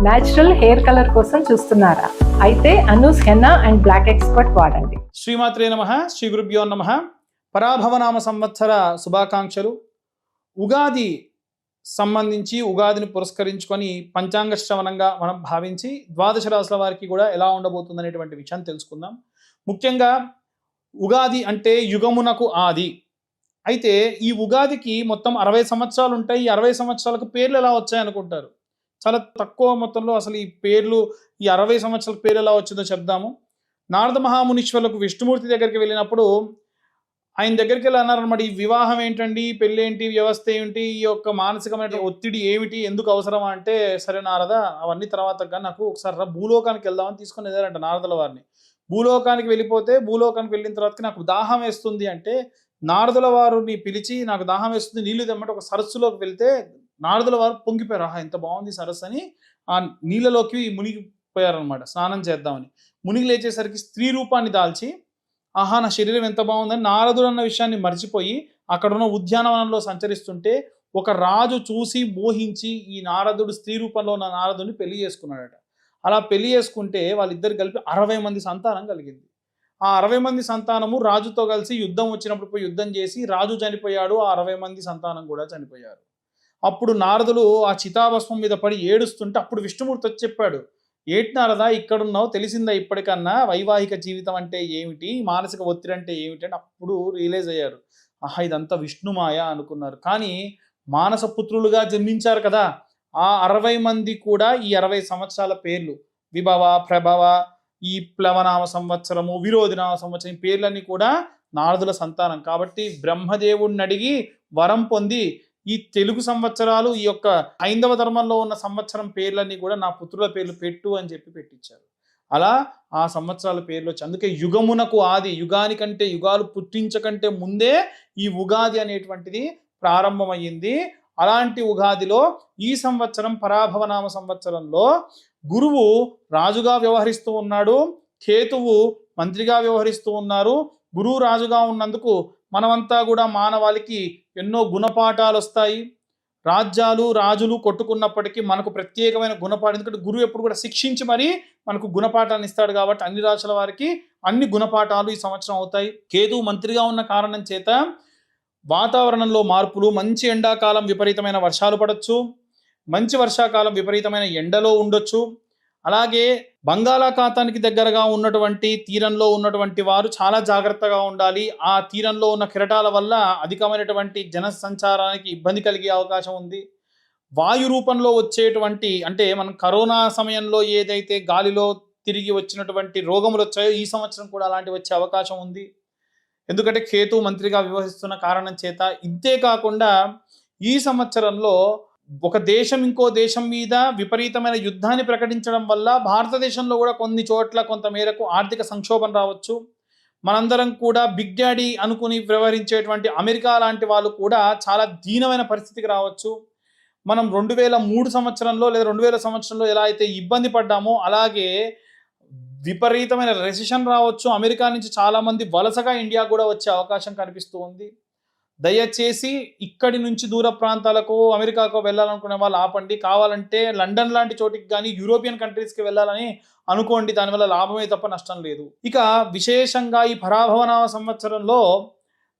Natural hair colour కోసం చూస్తున్నారా? అయితే Anoos henna and black expert వాడండి. శ్రీమాత్రే నమః. శ్రీ గురుభ్యో నమః. పరాభవనామ సంవత్సర శుభాకాంక్షలు. ఉగాది సంబంధించి ఉగాదిని పురస్కరించుకొని పంచాంగ శ్రవణంగా మనం భావించి ద్వాదశ రాశుల వారికి కూడా ఎలా ఉండబోతుంది అనేటువంటి విషయాన్ని తెలుసుకుందాం. ముఖ్యంగా ఉగాది అంటే యుగమునకు ఆది. అయితే ఈ ఉగాదికి మొత్తం 60 సంవత్సరాలు ఉంటాయి. ఈ 60 సంవత్సరాలకు పేర్లు ఎలా వచ్చాయనుకుంటారు? చాలా తక్కువ మొత్తంలో అసలు ఈ పేర్లు, ఈ 60 సంవత్సరాల పేర్లు ఎలా వచ్చిందో చెప్దాము. నారద మహామునీశ్వరులకు విష్ణుమూర్తి దగ్గరికి వెళ్ళినప్పుడు ఆయన దగ్గరికి వెళ్ళి అన్నారనమాట, ఈ వివాహం ఏంటండి, పెళ్ళి ఏంటి, వ్యవస్థ ఏంటి, ఈ యొక్క మానసికమైన ఒత్తిడి ఏమిటి, ఎందుకు అవసరమా అంటే, సరే నారద అవన్నీ తర్వాత కానీ నాకు ఒకసారి భూలోకానికి వెళ్దామని తీసుకొని వెళ్ళారంట నారదుల వారిని. భూలోకానికి వెళ్ళిపోతే భూలోకానికి వెళ్ళిన తర్వాత నాకు దాహం వేస్తుంది అంటే నారదుల వారిని పిలిచి నాకు దాహం వేస్తుంది నీళ్లు తెమ్మంటే ఒక సరస్సులోకి వెళ్తే నారదుల వారు పొంగిపోయారు. ఆహా ఎంత బాగుంది సరస్సు అని ఆ నీళ్ళలోకి మునిగిపోయారనమాట స్నానం చేద్దామని. మునిగి లేచేసరికి స్త్రీ రూపాన్ని దాల్చి ఆహా నా శరీరం ఎంత బాగుందని నారదుడు అన్న విషయాన్ని మర్చిపోయి అక్కడ ఉన్న ఉద్యానవనంలో సంచరిస్తుంటే ఒక రాజు చూసి మోహించి ఈ నారదుడు స్త్రీ రూపంలో ఉన్న నారదుడిని పెళ్లి చేసుకున్నాడట. అలా పెళ్లి చేసుకుంటే వాళ్ళిద్దరు కలిపి 60 మంది సంతానం కలిగింది. ఆ 60 మంది సంతానము రాజుతో కలిసి యుద్ధం వచ్చినప్పుడు పోయి యుద్ధం చేసి రాజు చనిపోయాడు, ఆ 60 మంది సంతానం కూడా చనిపోయారు. అప్పుడు నారదులు ఆ చితాభస్మం మీద పడి ఏడుస్తుంటే అప్పుడు విష్ణుమూర్తి వచ్చి చెప్పాడు, ఏటి నారదా ఇక్కడున్నావు, తెలిసిందా ఇప్పటికన్నా వైవాహిక జీవితం అంటే ఏమిటి, మానసిక ఒత్తిడి అంటే ఏమిటి అని అప్పుడు రియలైజ్ అయ్యారు. ఆహా ఇదంతా విష్ణుమాయ అనుకున్నారు. కానీ మానస పుత్రులుగా జన్మించారు కదా, ఆ 60 మంది కూడా ఈ 60 సంవత్సరాల పేర్లు విభవ, ప్రభవ, ఈ ప్లవనామ సంవత్సరము, విరోధినామ సంవత్సరం, ఈ పేర్లన్నీ కూడా నారదుల సంతానం. కాబట్టి బ్రహ్మదేవుడిని అడిగి వరం పొంది ఈ తెలుగు సంవత్సరాలు, ఈ యొక్క హైందవ ధర్మంలో ఉన్న సంవత్సరం పేర్లన్నీ కూడా నా పుత్రుల పేర్లు పెట్టు అని చెప్పి పెట్టించారు. అలా ఆ సంవత్సరాల పేర్లు వచ్చి అందుకే యుగమునకు ఆది, యుగానికంటే యుగాలు పుట్టించకంటే ముందే ఈ ఉగాది అనేటువంటిది ప్రారంభమయ్యింది. అలాంటి ఉగాదిలో ఈ సంవత్సరం పరాభవనామ సంవత్సరంలో గురువు రాజుగా వ్యవహరిస్తూ ఉన్నాడు, కేతువు మంత్రిగా వ్యవహరిస్తూ ఉన్నారు. గురువు రాజుగా ఉన్నందుకు మనమంతా కూడా మానవాళికి ఎన్నో గుణపాఠాలు వస్తాయి. రాజ్యాలు రాజులు కొట్టుకున్నప్పటికీ మనకు ప్రత్యేకమైన గుణపాఠం, ఎందుకంటే గురువు ఎప్పుడు కూడా శిక్షించి మరీ మనకు గుణపాఠాన్ని ఇస్తాడు. కాబట్టి అన్ని రాష్ట్రాల వారికి అన్ని గుణపాఠాలు ఈ సంవత్సరం అవుతాయి. కేతువు మంత్రిగా ఉన్న కారణం చేత వాతావరణంలో మార్పులు, మంచి ఎండాకాలం విపరీతమైన వర్షాలు పడవచ్చు, మంచి వర్షాకాలం విపరీతమైన ఎండలో ఉండొచ్చు. అలాగే బంగాళాఖాతానికి దగ్గరగా ఉన్నటువంటి తీరంలో ఉన్నటువంటి వారు చాలా జాగ్రత్తగా ఉండాలి. ఆ తీరంలో ఉన్న కెరటాల వల్ల అధికమైనటువంటి జన సంచారానికి ఇబ్బంది కలిగే అవకాశం ఉంది. వాయు రూపంలో వచ్చేటువంటి, అంటే మనం కరోనా సమయంలో ఏదైతే గాలిలో తిరిగి వచ్చినటువంటి రోగములు వచ్చాయో ఈ సంవత్సరం కూడా అలాంటివి వచ్చే అవకాశం ఉంది. ఎందుకంటే కేతు మంత్రిగా వ్యవహరిస్తున్న కారణం చేత. ఇంతే కాకుండా ఈ సంవత్సరంలో ఒక దేశం ఇంకో దేశం మీద విపరీతమైన యుద్ధాన్ని ప్రకటించడం వల్ల భారతదేశంలో కూడా కొన్ని చోట్ల కొంత మేరకు ఆర్థిక సంక్షోభం రావచ్చు. మనందరం కూడా బిగ్ డాడీ అనుకుని వ్యవహరించేటువంటి అమెరికా లాంటి వాళ్ళు కూడా చాలా దీనమైన పరిస్థితికి రావచ్చు. మనం 2003 సంవత్సరంలో లేదా 2000 సంవత్సరంలో ఎలా అయితే ఇబ్బంది పడ్డామో అలాగే విపరీతమైన రెసిషన్ రావచ్చు. అమెరికా నుంచి చాలా మంది వలసగా ఇండియా కూడా వచ్చే అవకాశం కనిపిస్తూ ఉంది. దయచేసి ఇక్కడి నుంచి దూర ప్రాంతాలకు, అమెరికాకు వెళ్ళాలనుకునే వాళ్ళు ఆపండి. కావాలంటే లండన్ లాంటి చోటికి కానీ యూరోపియన్ కంట్రీస్కి వెళ్ళాలని అనుకోండి, దానివల్ల లాభమే తప్ప నష్టం లేదు. ఇక విశేషంగా ఈ పరాభవనామ సంవత్సరంలో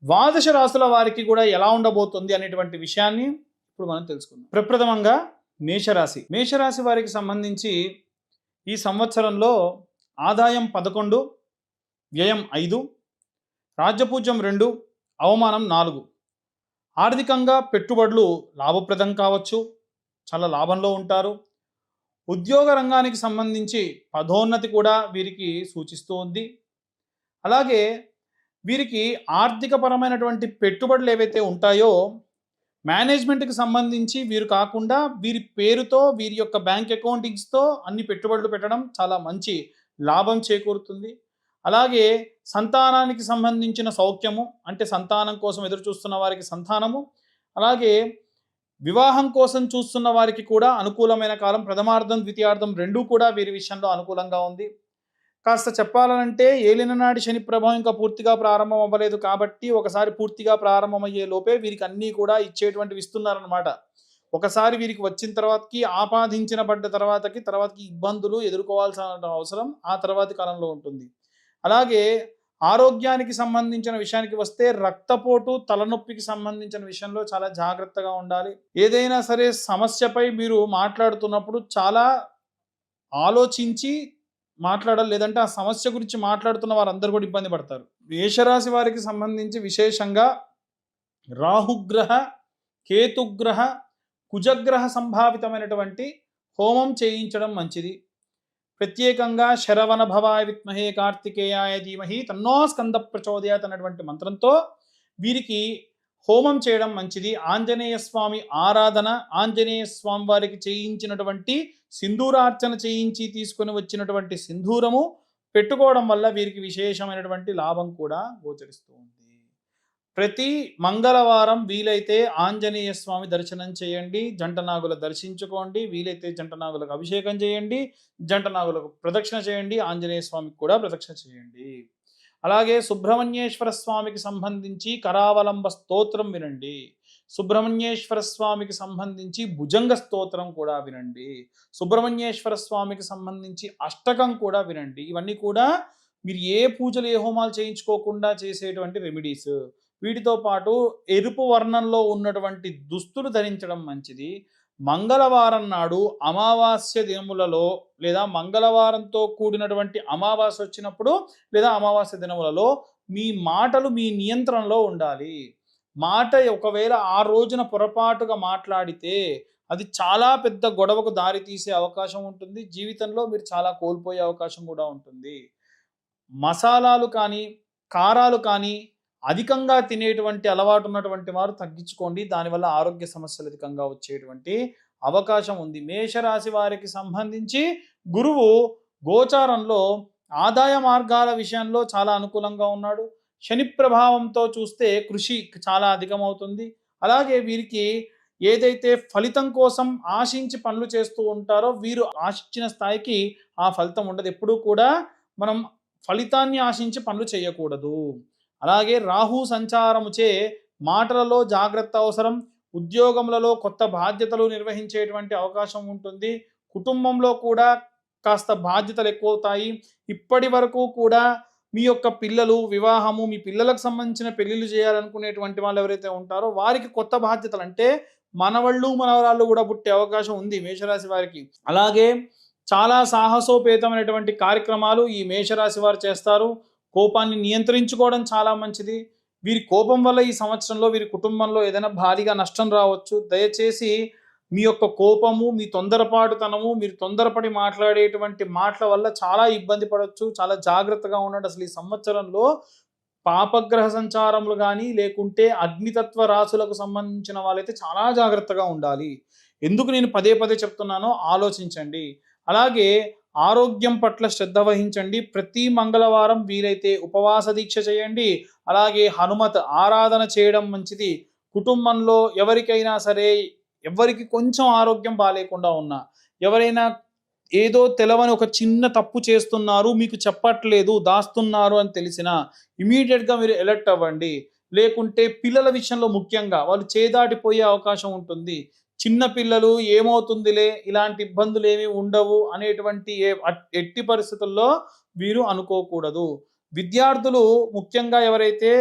ద్వాదశ రాశుల వారికి కూడా ఎలా ఉండబోతుంది అనేటువంటి విషయాన్ని ఇప్పుడు మనం తెలుసుకుందాం. ప్రప్రథమంగా మేషరాశి. మేషరాశి వారికి సంబంధించి ఈ సంవత్సరంలో ఆదాయం 11, వ్యయం 5, రాజ్యపూజ్యం 2, అవమానం 4. ఆర్థికంగా పెట్టుబడులు లాభప్రదం కావచ్చు, చాలా లాభంలో ఉంటారు. ఉద్యోగ రంగానికి సంబంధించి పదోన్నతి కూడా వీరికి సూచిస్తూ ఉంది. అలాగే వీరికి ఆర్థిక పరమైనటువంటి పెట్టుబడులు ఏవైతే ఉంటాయో మేనేజ్మెంట్కి సంబంధించి వీరు కాకుండా వీరి పేరుతో, వీరి యొక్క బ్యాంక్ అకౌంటింగ్స్తో అన్ని పెట్టుబడులు పెట్టడం చాలా మంచి లాభం చేకూరుతుంది. అలాగే సంతానానికి సంబంధించిన సౌఖ్యము, అంటే సంతానం కోసం ఎదురు చూస్తున్న వారికి సంతానము, అలాగే వివాహం కోసం చూస్తున్న వారికి కూడా అనుకూలమైన కాలం. ప్రథమార్థం ద్వితీయార్థం రెండూ కూడా వీరి విషయంలో అనుకూలంగా ఉంది. కాస్త చెప్పాలంటే ఏలిననాటి శని ప్రభావం ఇంకా పూర్తిగా ప్రారంభం అవ్వలేదు కాబట్టి ఒకసారి పూర్తిగా ప్రారంభమయ్యే లోపే వీరికి అన్నీ కూడా ఇచ్చేటువంటివి ఇస్తున్నారనమాట. ఒకసారి వీరికి వచ్చిన తర్వాతకి ఆపాదించబడ్డ తర్వాతకి ఇబ్బందులు ఎదుర్కోవాల్సిన అవసరం ఆ తర్వాతి కాలంలో ఉంటుంది. అలాగే ఆరోగ్యానికి సంబంధించిన విషయానికి వస్తే రక్తపోటు, తలనొప్పికి సంబంధించిన విషయంలో చాలా జాగ్రత్తగా ఉండాలి. ఏదైనా సరే సమస్యపై మీరు మాట్లాడుతున్నప్పుడు చాలా ఆలోచించి మాట్లాడాలి, లేదంటే ఆ సమస్య గురించి మాట్లాడుతున్న వారందరూ కూడా ఇబ్బంది పడతారు. మేషరాశి వారికి సంబంధించి విశేషంగా రాహుగ్రహ, కేతుగ్రహ, కుజగ్రహ సంభావితమైనటువంటి హోమం చేయించడం మంచిది. ప్రత్యేకంగా శరవణ భవాయ విద్మహే కార్తికేయాయ ధీమహి తన్నో స్కంద ప్రచోదయాత్ అన్నటువంటి మంత్రంతో వీరికి హోమం చేయడం మంచిది. ఆంజనేయ స్వామి ఆరాధన, ఆంజనేయ స్వామి వారికి చేయించినటువంటి సింధూరార్చన చేయించి తీసుకొని వచ్చినటువంటి సింధూరము పెట్టుకోవడం వల్ల వీరికి విశేషమైనటువంటి లాభం కూడా గోచరిస్తూ ఉంది. ప్రతి మంగళవారం వీలైతే ఆంజనేయ స్వామి దర్శనం చేయండి, జంటనాగుల దర్శించుకోండి, వీలైతే జంటనాగులకు అభిషేకం చేయండి, జంటనాగులకు ప్రదక్షిణ చేయండి, ఆంజనేయ స్వామికి కూడా ప్రదక్షిణ చేయండి. అలాగే సుబ్రహ్మణ్యేశ్వర స్వామికి సంబంధించి కరావలంబ స్తోత్రం వినండి, సుబ్రహ్మణ్యేశ్వర స్వామికి సంబంధించి భుజంగ స్తోత్రం కూడా వినండి, సుబ్రహ్మణ్యేశ్వర స్వామికి సంబంధించి అష్టకం కూడా వినండి. ఇవన్నీ కూడా మీరు ఏ పూజలు ఏ హోమాలు చేయించుకోకుండా చేసేటువంటి రెమెడీస్. వీటితో పాటు ఎరుపు వర్ణంలో ఉన్నటువంటి దుస్తులు ధరించడం మంచిది. మంగళవారం నాడు అమావాస్య దినములలో లేదా మంగళవారంతో కూడినటువంటి అమావాస్య వచ్చినప్పుడు లేదా అమావాస్య దినములలో మీ మాటలు మీ నియంత్రణలో ఉండాలి. మాట ఒకవేళ ఆ రోజున పొరపాటుగా మాట్లాడితే అది చాలా పెద్ద గొడవకు దారి తీసే అవకాశం ఉంటుంది. జీవితంలో మీరు చాలా కోల్పోయే అవకాశం కూడా ఉంటుంది. మసాలాలు కానీ కారాలు కానీ అధికంగా తినేటువంటి అలవాటు ఉన్నటువంటి వారు తగ్గించుకోండి. దానివల్ల ఆరోగ్య సమస్యలు అధికంగా వచ్చేటువంటి అవకాశం ఉంది. మేషరాశి వారికి సంబంధించి గురువు గోచారంలో ఆదాయ మార్గాల విషయంలో చాలా అనుకూలంగా ఉన్నాడు. శని ప్రభావంతో చూస్తే కృషి చాలా అధికమవుతుంది. అలాగే వీరికి ఏదైతే ఫలితం కోసం ఆశించి పనులు చేస్తూ ఉంటారో వీరు ఆశించిన స్థాయికి ఆ ఫలితం ఉండదు. ఎప్పుడూ కూడా మనం ఫలితాన్ని ఆశించి పనులు చేయకూడదు. అలాగే రాహు సంచారముచే మాటలలో జాగ్రత్త అవసరం. ఉద్యోగములలో కొత్త బాధ్యతలు నిర్వహించేటువంటి అవకాశం ఉంటుంది. కుటుంబంలో కూడా కాస్త బాధ్యతలు ఎక్కువవుతాయి. ఇప్పటి వరకు కూడా మీ యొక్క పిల్లలు వివాహము, మీ పిల్లలకు సంబంధించిన పెళ్లిళ్ళు చేయాలనుకునేటువంటి వాళ్ళు ఎవరైతే ఉంటారో వారికి కొత్త బాధ్యతలు అంటే మనవళ్ళు మనవరాళ్ళు కూడా పుట్టే అవకాశం ఉంది మేషరాశి వారికి. అలాగే చాలా సాహసోపేతమైనటువంటి కార్యక్రమాలు ఈ మేషరాశి వారు చేస్తారు. కోపాన్ని నియంత్రించుకోవడం చాలా మంచిది. వీరి కోపం వల్ల ఈ సంవత్సరంలో వీరి కుటుంబంలో ఏదైనా భారీగా నష్టం రావచ్చు. దయచేసి మీ యొక్క కోపము, మీ తొందరపాటుతనము, మీరు తొందరపడి మాట్లాడేటువంటి మాటల వల్ల చాలా ఇబ్బంది పడవచ్చు. చాలా జాగ్రత్తగా ఉండండి. అసలు ఈ సంవత్సరంలో పాపగ్రహ సంచారములు కానీ లేకుంటే అగ్నితత్వ రాశులకు సంబంధించిన వాళ్ళైతే చాలా జాగ్రత్తగా ఉండాలి. ఎందుకు నేను పదే పదే చెప్తున్నానో ఆలోచించండి. అలాగే ఆరోగ్యం పట్ల శ్రద్ధ వహించండి. ప్రతి మంగళవారం వీలైతే ఉపవాస దీక్ష చేయండి. అలాగే హనుమత్ ఆరాధన చేయడం మంచిది. కుటుంబంలో ఎవరికైనా సరే ఎవరికి కొంచెం ఆరోగ్యం బాగాలేకుండా ఉన్నా, ఎవరైనా ఏదో తెలవని ఒక చిన్న తప్పు చేస్తున్నారు, మీకు చెప్పట్లేదు, దాస్తున్నారు అని తెలిసినా ఇమీడియట్గా మీరు అలర్ట్ అవ్వండి. లేకుంటే పిల్లల విషయంలో ముఖ్యంగా వాళ్ళు చేదాటిపోయే అవకాశం ఉంటుంది. చిన్న పిల్లలు ఏమవుతుందిలే, ఇలాంటి ఇబ్బందులు ఏమీ ఉండవు అనేటువంటి ఎట్టి పరిస్థితుల్లో వీరు అనుకోకూడదు. విద్యార్థులు ముఖ్యంగా ఎవరైతే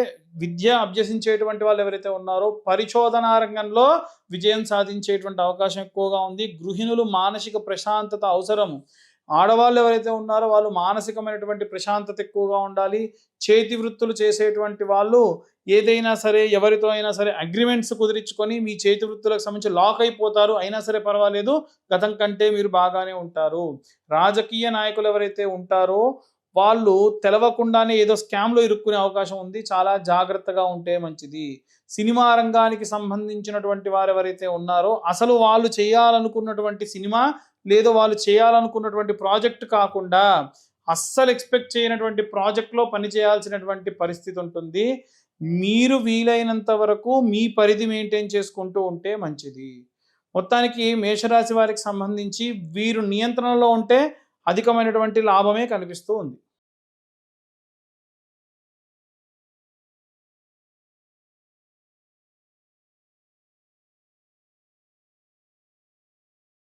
విద్య అభ్యసించేటువంటి వాళ్ళు ఎవరైతే ఉన్నారో పరిశోధనా రంగంలో విజయం సాధించేటువంటి అవకాశం ఎక్కువగా ఉంది. గృహిణులు మానసిక ప్రశాంతత అవసరము. ఆడవాళ్ళు ఎవరైతే ఉన్నారో వాళ్ళు మానసికమైనటువంటి ప్రశాంతత ఎక్కువగా ఉండాలి. చేతి వృత్తులు చేసేటువంటి వాళ్ళు ఏదైనా సరే ఎవరితో అయినా సరే అగ్రిమెంట్స్ కుదిరించుకొని మీ చేతి వృత్తులకు సంబంధించి లాక్ అయిపోతారు. అయినా సరే పర్వాలేదు, గతం కంటే మీరు బాగానే ఉంటారు. రాజకీయ నాయకులు ఎవరైతే ఉంటారో వాళ్ళు తెలవకుండానే ఏదో స్కామ్లో ఇరుక్కునే అవకాశం ఉంది. చాలా జాగ్రత్తగా ఉంటే మంచిది. సినిమా రంగానికి సంబంధించినటువంటి వారు ఎవరైతే ఉన్నారో అసలు వాళ్ళు చేయాలనుకున్నటువంటి సినిమా లేదో వాళ్ళు చేయాలనుకున్నటువంటి ప్రాజెక్ట్ కాకుండా అస్సలు ఎక్స్పెక్ట్ చేయనటువంటి ప్రాజెక్ట్లో పనిచేయాల్సినటువంటి పరిస్థితి ఉంటుంది. మీరు వీలైనంత వరకు మీ పరిధి మెయింటైన్ చేసుకుంటూ ఉంటే మంచిది. మొత్తానికి మేషరాశి వారికి సంబంధించి వీరు నియంత్రణలో ఉంటే అధికమైనటువంటి లాభమే కనిపిస్తూ ఉంది.